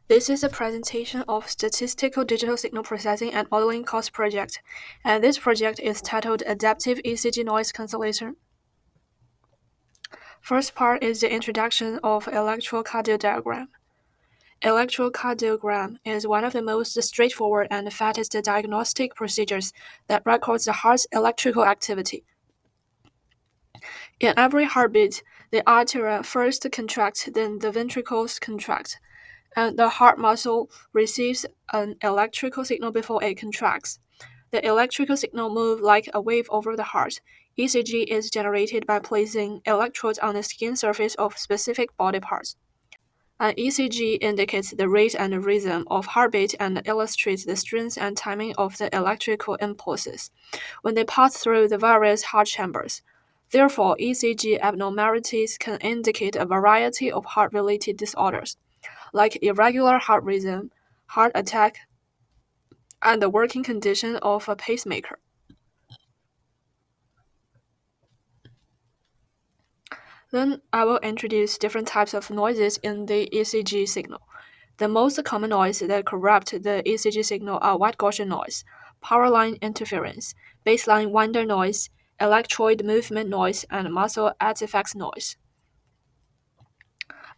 This is a presentation of Statistical Digital Signal Processing and Modeling course project, and this project is titled Adaptive ECG Noise Cancellation. First part is the introduction of electrocardiogram. Electrocardiogram is one of the most straightforward and fastest diagnostic procedures that records the heart's electrical activity. In every heartbeat, the artery first contracts, then the ventricles contract, and the heart muscle receives an electrical signal before it contracts. The electrical signal moves like a wave over the heart. ECG is generated by placing electrodes on the skin surface of specific body parts. An ECG indicates the rate and rhythm of heartbeat and illustrates the strength and timing of the electrical impulses when they pass through the various heart chambers. Therefore, ECG abnormalities can indicate a variety of heart-related disorders, like irregular heart rhythm, heart attack, and the working condition of a pacemaker. Then I will introduce different types of noises in the ECG signal. The most common noise that corrupt the ECG signal are white Gaussian noise, power line interference, baseline winder noise, electrode movement noise, and muscle artifacts noise.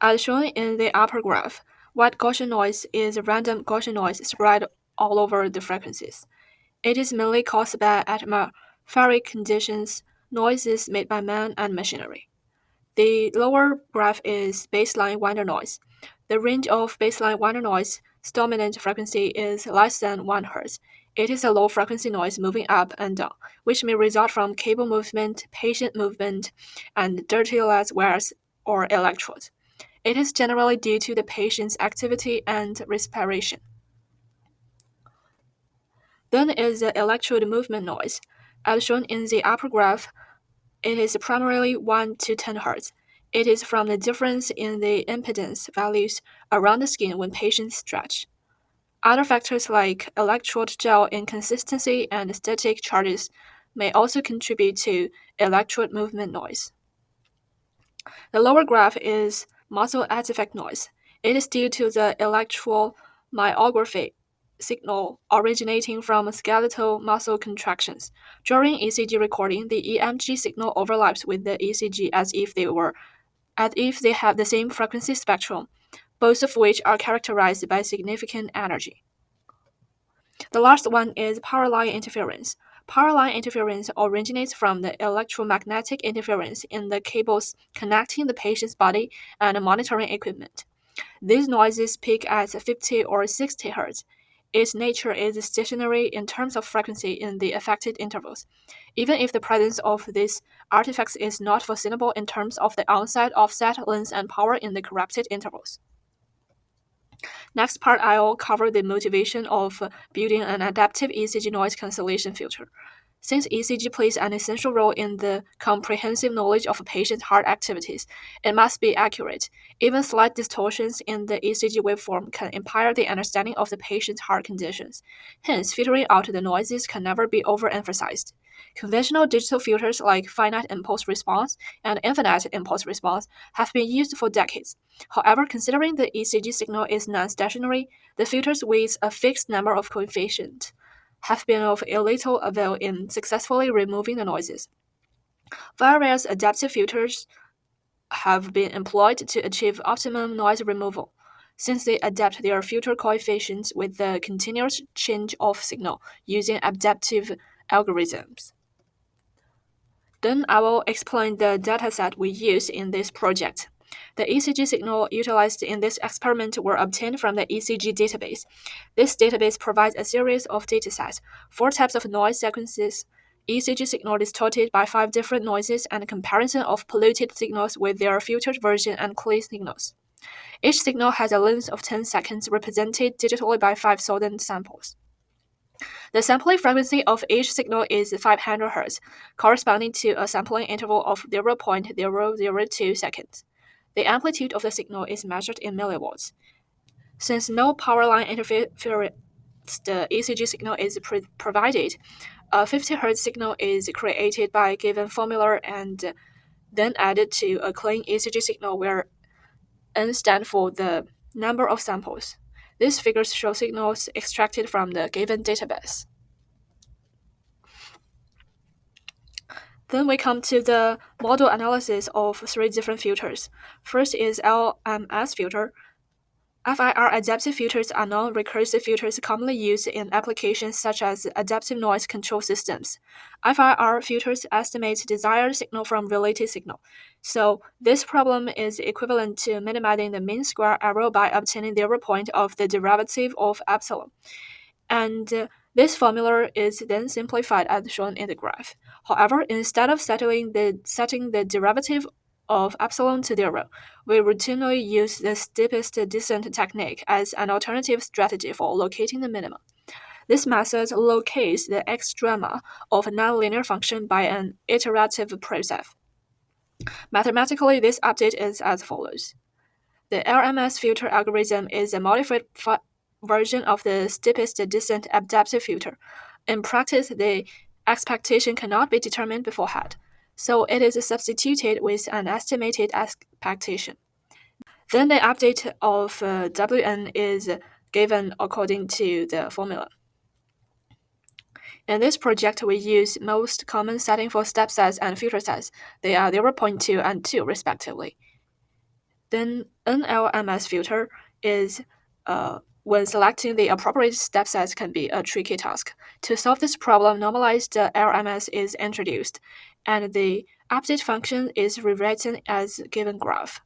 As shown in the upper graph, white Gaussian noise is random Gaussian noise spread all over the frequencies. It is mainly caused by atmospheric conditions, noises made by man and machinery. The lower graph is baseline winder noise. The range of baseline winder noise dominant frequency is less than 1 Hz. It is a low frequency noise moving up and down, which may result from cable movement, patient movement, and dirty lead wires or electrodes. It is generally due to the patient's activity and respiration. Then is the electrode movement noise. As shown in the upper graph, it is primarily 1 to 10 Hz. It is from the difference in the impedance values around the skin when patients stretch. Other factors like electrode gel inconsistency and static charges may also contribute to electrode movement noise. The lower graph is muscle artifact noise. It is due to the electromyography signal originating from skeletal muscle contractions. During ECG recording, the EMG signal overlaps with the ECG as if they have the same frequency spectrum, both of which are characterized by significant energy. The last one is power line interference. Power line interference originates from the electromagnetic interference in the cables connecting the patient's body and monitoring equipment. These noises peak at 50 or 60 Hz. Its nature is stationary in terms of frequency in the affected intervals, even if the presence of these artifacts is not foreseeable in terms of the onset, offset, length, and power in the corrupted intervals. Next part, I'll cover the motivation of building an adaptive ECG noise cancellation filter. Since ECG plays an essential role in the comprehensive knowledge of a patient's heart activities, it must be accurate. Even slight distortions in the ECG waveform can impair the understanding of the patient's heart conditions. Hence, filtering out the noises can never be overemphasized. Conventional digital filters like finite impulse response and infinite impulse response have been used for decades. However, considering the ECG signal is non-stationary, the filters with a fixed number of coefficients have been of little avail in successfully removing the noises. Various adaptive filters have been employed to achieve optimum noise removal, since they adapt their filter coefficients with the continuous change of signal using adaptive algorithms. Then I will explain the dataset we used in this project. The ECG signal utilized in this experiment were obtained from the ECG database. This database provides a series of datasets, 4 types of noise sequences, ECG signal distorted by 5 different noises, and a comparison of polluted signals with their filtered version and clean signals. Each signal has a length of 10 seconds represented digitally by 5,000 samples. The sampling frequency of each signal is 500 Hz, corresponding to a sampling interval of 0.002 seconds. The amplitude of the signal is measured in milliwatts. Since no power line interference, the ECG signal is provided. A 50 Hz signal is created by a given formula and then added to a clean ECG signal where N stands for the number of samples. These figures show signals extracted from the given database. Then we come to the model analysis of three different filters. First is LMS filter. FIR adaptive filters are non-recursive filters commonly used in applications such as adaptive noise control systems. FIR filters estimate desired signal from related signal. So this problem is equivalent to minimizing the mean square error by obtaining the error point of the derivative of epsilon. And this formula is then simplified as shown in the graph. However, instead of setting the derivative of epsilon to 0, we routinely use the steepest descent technique as an alternative strategy for locating the minimum. This method locates the extrema of a nonlinear function by an iterative process. Mathematically, this update is as follows. The LMS filter algorithm is a modified version of the steepest descent adaptive filter. In practice, the expectation cannot be determined beforehand, so it is substituted with an estimated expectation. Then the update of Wn is given according to the formula. In this project, we use most common setting for step size and filter size. They are 0.2 and 2 respectively. Then NLMS filter is when selecting the appropriate step size can be a tricky task. To solve this problem, normalized LMS is introduced, and the update function is rewritten as given graph.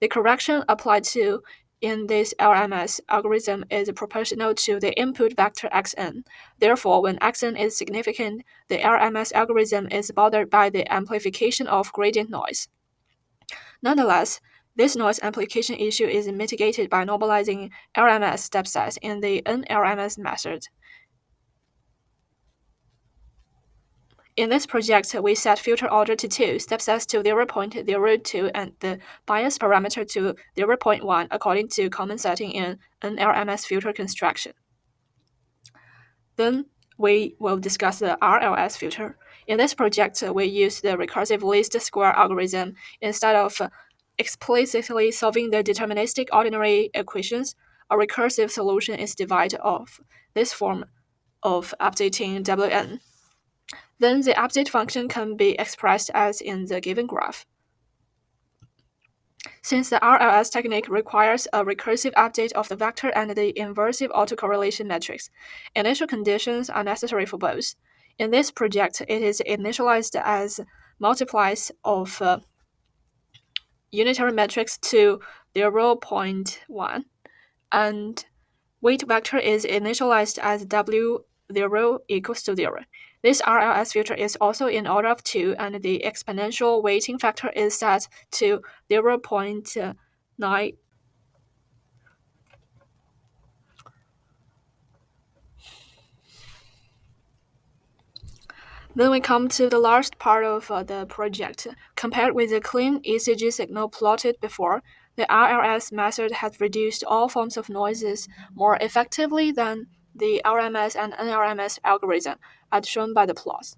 The correction applied to in this LMS algorithm is proportional to the input vector xn. Therefore, when xn is significant, the LMS algorithm is bothered by the amplification of gradient noise. Nonetheless, this noise amplification issue is mitigated by normalizing LMS step size in the NLMS method. In this project, we set filter order to 2, step size to 0.02, and the bias parameter to 0.1 according to common setting in NLMS filter construction. Then we will discuss the RLS filter. In this project, we use the recursive least square algorithm instead of explicitly solving the deterministic ordinary equations. A recursive solution is derived of this form of updating Wn. Then the update function can be expressed as in the given graph. Since the RLS technique requires a recursive update of the vector and the inversive autocorrelation matrix, initial conditions are necessary for both. In this project, it is initialized as multiplies of unitary matrix to 0.1, and weight vector is initialized as W0 equals to 0. This RLS filter is also in order of 2, and the exponential weighting factor is set to 0.9. Then we come to the last part of the project. Compared with the clean ECG signal plotted before, the RLS method has reduced all forms of noises more effectively than the RMS and NRMS algorithm, as shown by the plots.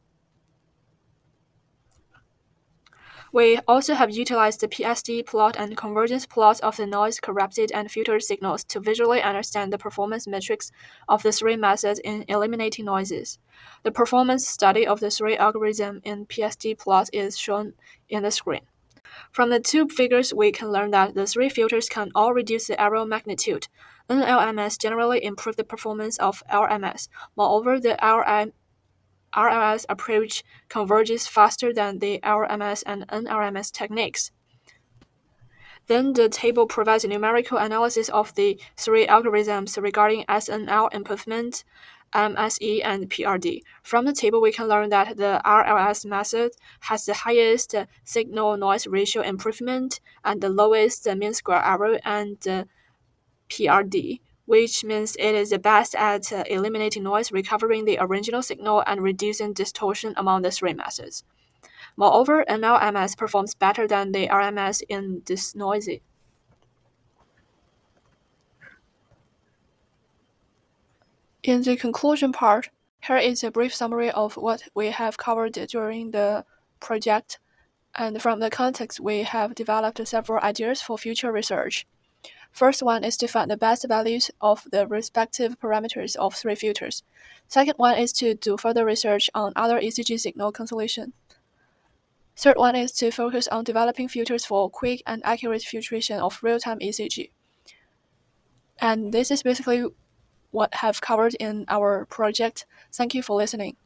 We also have utilized the PSD plot and convergence plot of the noise-corrupted and filtered signals to visually understand the performance metrics of the three methods in eliminating noises. The performance study of the three algorithms in PSD plot is shown in the screen. From the two figures, we can learn that the three filters can all reduce the error magnitude. NLMS generally improve the performance of LMS. Moreover, the RLS approach converges faster than the LMS and NRMS techniques. Then the table provides a numerical analysis of the three algorithms regarding SNL improvement, MSE, and PRD. From the table, we can learn that the RLS method has the highest signal-noise ratio improvement and the lowest mean square error and PRD, which means it is the best at eliminating noise, recovering the original signal, and reducing distortion among the three methods. Moreover, NLMS performs better than the RMS in this noisy. In the conclusion part, here is a brief summary of what we have covered during the project, and from the context we have developed several ideas for future research. First one is to find the best values of the respective parameters of 3 filters. Second one is to do further research on other ECG signal cancellation. Third one is to focus on developing filters for quick and accurate filtration of real-time ECG. And this is basically what I've covered in our project. Thank you for listening.